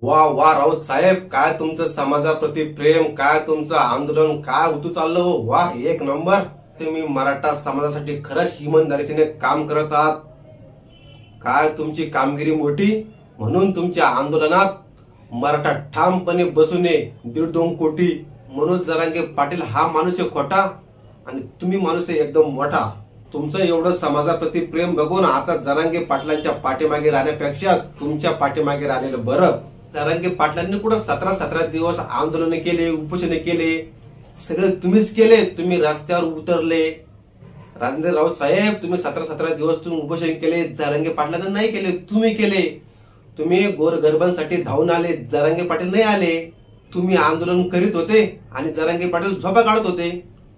वा वा राऊत साहेब, काय तुमचं समाजाप्रती प्रेम, काय तुमचं आंदोलन, काय होतं चाललं हो. वा, एक नंबर. तुम्ही मराठा समाजासाठी खरंच इमानदारीने काम करत आहात. काय तुमची कामगिरी मोठी, म्हणून तुमच्या आंदोलनात मराठा ठामपणे बसू नये 1.5-2 कोटी. मनोज जरांगे पाटील हा माणूस आहे खोटा आणि तुम्ही माणूस आहे एकदम मोठा. तुमचं एवढं समाजाप्रती प्रेम बघून आता जरांगे पाटलांच्या पाठीमागे राहण्यापेक्षा तुमच्या पाठीमागे राहिलेलं बरं. जरांगे पाटलांनी कुठं 17 दिवस आंदोलन केले, उपोषण केले, सगळे तुम्हीच केले. तुम्ही रस्त्यावर उतरले. राजेंद्र राऊत साहेब, तुम्ही 17 दिवस तुम्ही उपोषण केले. जरांगे पाटलांना नाही केले, तुम्ही केले. तुम्ही गोरगरिबांसाठी धावून आले, जरांगे पाटील नाही आले. तुम्ही आंदोलन करीत होते आणि जरांगे पाटील झोपा काढत होते.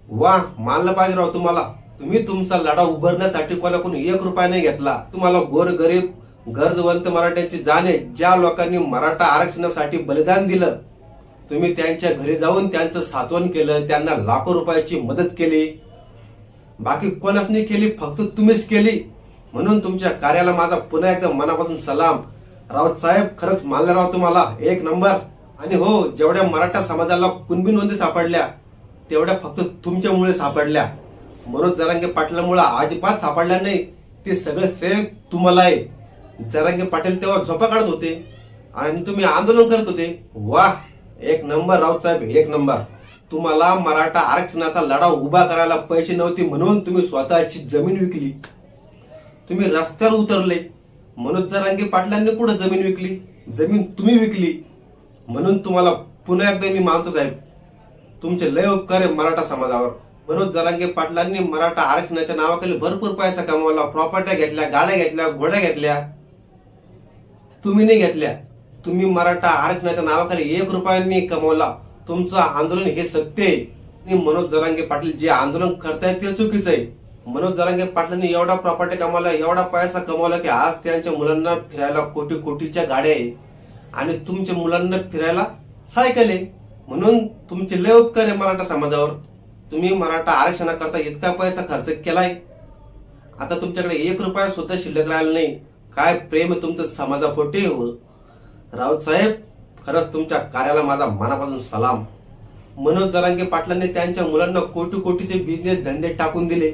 वा, मानलं पाहिजे राव तुम्हाला. तुम्ही तुमचा लढा उभारण्यासाठी कोणाकडून 1 रुपया नाही घेतला. तुम्हाला गोरगरीब गरजवंत मराठ्यांची जाण आहे. ज्या लोकांनी मराठा आरक्षणासाठी बलिदान दिलं, तुम्ही त्यांच्या घरी जाऊन त्यांचं सांत्वन केलं, त्यांना लाखो रुपयाची मदत केली. बाकी कोणाच नाही केली, फक्त तुम्हीच केली. म्हणून तुमच्या कार्याला माझा पुन्हा एकदा मनापासून सलाम. राऊत साहेब, खरंच मानलं राव तुम्हाला, एक नंबर. आणि हो, जेवढ्या मराठा समाजाला कुणबी नोंदी सापडल्या तेवढ्या फक्त तुमच्यामुळे सापडल्या. मनोज जरांगे पाटलांमुळे अजिबात सापडल्या नाही. ते सगळं श्रेय तुम्हाला आहे. जरांगे पाटील तेव्हा झोपा काढत होते आणि तुम्ही आंदोलन करत होते. वाह, एक नंबर राऊत साहेब, एक नंबर. तुम्हाला मराठा आरक्षणाचा लढा उभा करायला पैसे नव्हते म्हणून तुम्ही स्वतःची जमीन विकली. तुम्ही रस्त्यावर उतरले. मनोज जरांगे पाटलांनी कुठं जमीन विकली? जमीन तुम्ही विकली. म्हणून तुम्हाला पुन्हा एकदा मी मानतो साहेब, तुमचे लय उपकार आहे मराठा समाजावर. मनोज जरांगे पाटलांनी मराठा आरक्षणाच्या नावाखाली भरपूर पैसा कमवला, प्रॉपर्ट्या घेतल्या, गाड्या घेतल्या, घोड्या घेतल्या. तुम्ही नाही घेतल्या. तुम्ही मराठा आरक्षणाच्या नावाखाली 1 रुपयांनी कमवला. तुमचं आंदोलन हे सत्य आहे. आणि मनोज जरांगे पाटील जे आंदोलन करतायत ते चुकीचं आहे. मनोज जरांगे पाटलांनी एवढा प्रॉपर्टी कमवला, एवढा पैसा कमवला की आज त्यांच्या मुलांना फिरायला कोटी-कोटीच्या गाड्या आहे आणि तुमच्या मुलांना फिरायला सायकल आहे. म्हणून तुमचे लय उपकार आहे मराठा समाजावर. तुम्ही मराठा आरक्षणाकरता इतका पैसा खर्च केलाय, आता तुमच्याकडे 1 रुपया सुद्धा शिल्लक राहिला नाही. काय प्रेम तुमचं समाजापोटी. राऊत साहेब, खरंच तुमच्या कार्याला माझा मनापासून सलाम. मनोज जरांगे पाटलांनी त्यांच्या मुलांना कोटी-कोटीचे बिझनेस धंदे टाकून दिले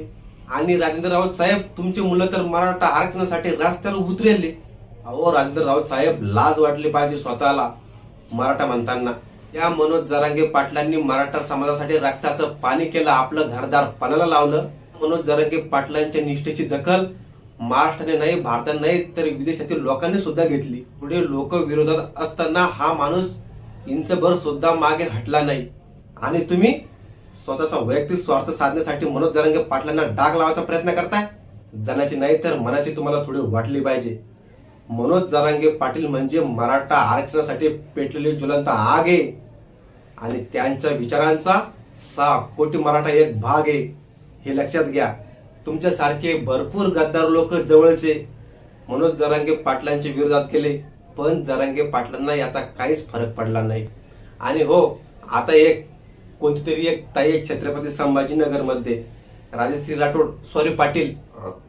आणि राजेंद्र राऊत साहेब, तुमची मुलं तर मराठा आरक्षणासाठी रस्त्यावर उतरले. अहो राजेंद्र राऊत साहेब, लाज वाटली पाहिजे स्वतःला मराठा म्हणताना. या मनोज जरांगे पाटलांनी मराठा समाजासाठी रक्ताचं पाणी केलं, आपलं घरदार पणाला लावलं. मनोज जरांगे पाटलांच्या निष्ठेची दखल महाराष्ट्राने नाही, भारताने नाही तर विदेशातील लोकांनी सुद्धा घेतली. पुढे लोक विरोधात असताना हा माणूस इंचभर सुद्धा मागे हटला नाही. आणि तुम्ही स्वतःचा वैयक्तिक स्वार्थ साधण्यासाठी मनोज जरांगे पाटलांना डाग लावायचा प्रयत्न करताय. जनाची नाही तर मनाची तुम्हाला थोडी वाटली पाहिजे. मनोज जरांगे पाटील म्हणजे मराठा आरक्षणासाठी पेटलेली ज्वलंत आग आहे आणि त्यांच्या विचारांचा 6 कोटी मराठा एक भाग आहे, हे लक्षात घ्या. तुमच्यासारखे भरपूर गद्दार लोक जवळचे मनोज जरांगे पाटलांच्या विरोधात केले, पण जरांगे पाटलांना याचा काहीच फरक पडला नाही. आणि हो, आता कोणतीतरी एक ताई छत्रपती संभाजीनगर मध्ये राजश्री राठोड पाटील,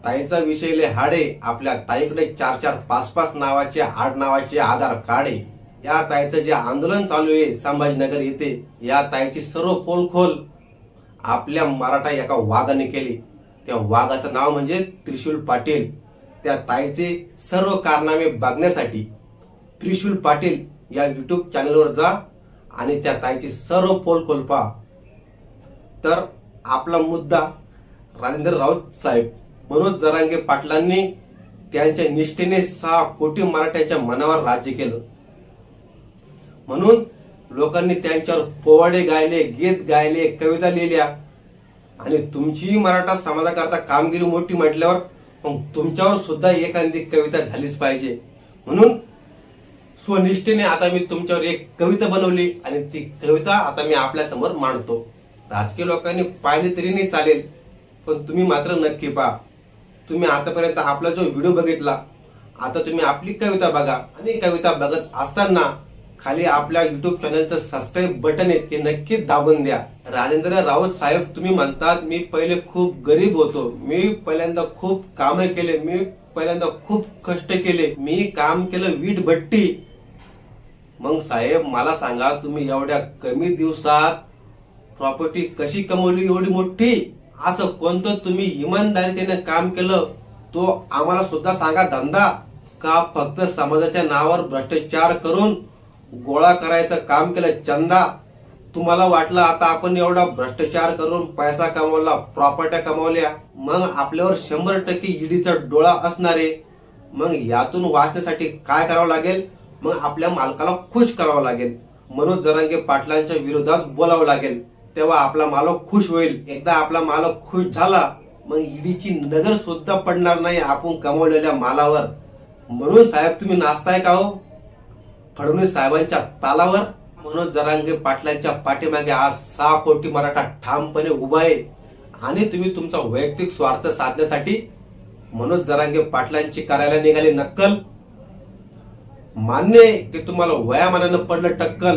ताईचा विषय लय हाड आहे. आपल्या ताईकडे 4-4, 5-5 नावाचे आडनावाचे आधार कार्ड आहे. या ताईचं जे आंदोलन चालू आहे संभाजीनगर येथे, या ताईची सर्व पोलखोल आपल्या मराठा एका वाघाने केली. त्या वाघाचं नाव म्हणजे त्रिशूल पाटील. त्या ताईचे सर्व कारनामे बघण्यासाठी त्रिशूल पाटील या YouTube चॅनलवर जा आणि त्या ताईची सर्व पोलखोल पहा. तर आपला मुद्दा राजेंद्र राऊत साहेब, मनोज जरांगे पाटलांनी त्यांच्या निष्ठेने 6 कोटी मराठ्याच्या मनावर राज्य केलं. म्हणून लोकांनी त्यांच्यावर पोवाडे गायले, गीत गायले, कविता लिहिल्या. आणि तुमची मराठा समाजाकरता कामगिरी मोठी म्हटल्यावर मग तुमच्यावर सुद्धा एखादी कविता झालीच पाहिजे. म्हणून स्वनिष्ठेने आता मी तुमच्यावर एक कविता बनवली आणि ती कविता आता मी आपल्या समोर मांडतो. राजकीय लोकांनी पाहिली तरी नाही चालेल, पण तुम्ही मात्र नक्की पहा. तुम्ही आतापर्यंत आपला जो व्हिडिओ बघितला, आता तुम्ही आपली कविता बघा. आणि कविता बघत असताना खाली आपल्या YouTube चॅनलचं सबस्क्राईब बटन आहे ते नक्कीच दाबून द्या. राजेंद्र राऊत साहेब, तुम्ही म्हणतात मी पहिले खूप गरीब होतो, मी पहिल्यांदा खूप कामे केले, मी पहिल्यांदा खूप कष्ट केले, मी काम केलं वीट भट्टी. मग साहेब मला सांगा, तुम्ही एवढ्या कमी दिवसात प्रॉपर्टी कशी कमवली एवढी मोठी? असं कोणतं तुम्ही इमानदारीने काम केलं तो आम्हाला सुद्धा सांगा. धंदा का फक्त समाजाच्या नावावर भ्रष्टाचार करून गोळा करायचं काम केलं? चंदा तुम्हाला वाटलं आता आपण एवढा भ्रष्टाचार करून पैसा कमवला, प्रॉपर्ट्या कमवल्या, मग आपल्यावर 100% ईडीचा डोळा असणारे. मग यातून वाचण्यासाठी काय करावं लागेल? मग आपल्या मालकाला खुश करावं लागेल, मनोज जरांगे पाटलांच्या विरोधात बोलावं लागेल, तेव्हा आपला मालक खुश होईल. एकदा आपला मालक खुश झाला मग ईडीची नजर सुद्धा पडणार नाही आपण कमवलेल्या मालावर. म्हणून साहेब तुम्ही नाचताय का हो फडणवीस साहेबांच्या तालावर? मनोज जरांगे पाटलांच्या पाठीमागे आज 6 कोटी मराठा ठामपणे उभा आहे आणि तुम्ही तुमचा वैयक्तिक स्वार्थ साधण्यासाठी मनोज जरांगे पाटलांची करायला निघाली नक्कल. मान्य आहे की तुम्हाला वयामानानं पडलं टक्कल,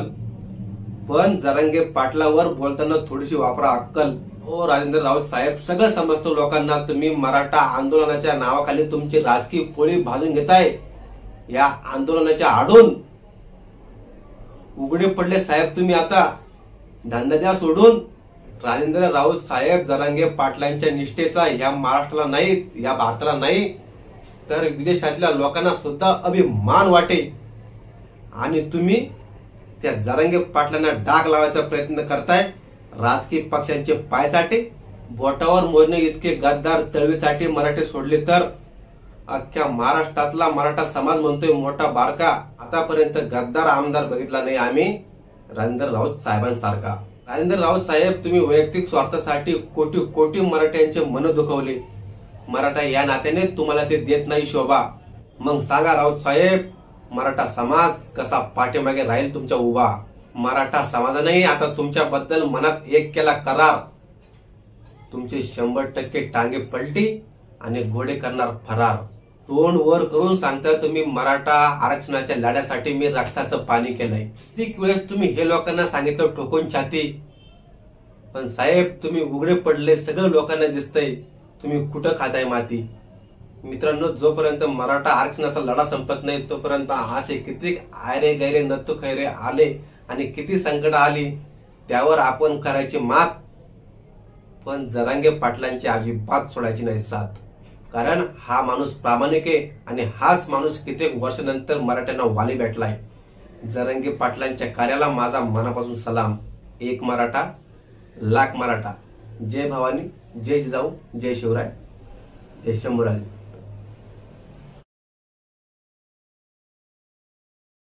पण जरांगे पाटलावर बोलताना थोडीशी वापरा अक्कल. हो राजेंद्र राऊत साहेब, सगळं समजतं लोकांना. तुम्ही मराठा आंदोलनाच्या नावाखाली तुमची राजकीय पोळी भाजून घेताय. या आंदोलनाच्या आडून उघडे पडले साहेब तुम्ही आता. धंदा द्या सोडून. राजेंद्र राऊत साहेब, जरांगे पाटलांच्या निष्ठेचा या महाराष्ट्राला नाही, या भारताला नाही, तर विदेशातल्या लोकांना सुद्धा अभिमान वाटे. आणि तुम्ही त्या जरांगे पाटलांना डाग लावायचा प्रयत्न करताय. राजकीय पक्षांचे पायचाटे, बोटावर मोजणे इतके गद्दार तळवीसाठी मराठी सोडले तर अख्ख्या महाराष्ट्रातला मराठा समाज म्हणतोय मोठा बारका. आतापर्यंत गद्दार आमदार बघितला नाही आम्ही राजेंद्र राऊत साहेबांसारखा. राजेंद्र राऊत साहेब, तुम्ही वैयक्तिक स्वार्थासाठी कोटी कोटी मराठ्यांचे मन दुखवले. मराठा या नात्याने तुम्हाला ते देत नाही शोभा. मग सांगा राऊत साहेब, मराठा समाज कसा पाठीमागे राहील तुमच्या उभा? मराठा समाजाने आता तुमच्याबद्दल मनात एक केला करार. तुमचे 100% टांगे पलटी आणि घोडे करणार फरार. तोंड वर करून सांगता तुम्ही मराठा आरक्षणाच्या लढ्यासाठी मी रक्ताचं पाणी केलंय. कित्येक वेळेस तुम्ही हे लोकांना सांगितलं ठोकून छाती, पण साहेब तुम्ही उघडे पडले, सगळं लोकांना दिसतंय तुम्ही कुठं खाताय माती. मित्रांनो, जोपर्यंत मराठा आरक्षणाचा लढा संपत नाही तोपर्यंत असे किती आयरे गैरे नत्तू खैरे आले आणि किती संकट आली त्यावर आपण करायची मात, पण जरांगे पाटलांची अजिबात सोडायची नाही साथ. कारण हा माणूस प्रामाणिक आहे आणि हाच माणूस कित्येक वर्षानंतर मराठ्यांना वाली भेटलाय. जरांगे पाटलांच्या कार्याला माझा मनापासून सलाम. एक मराठा लाख मराठा. जय भवानी, जय जिजाऊ, जय शिवराय, जय शंभूराज.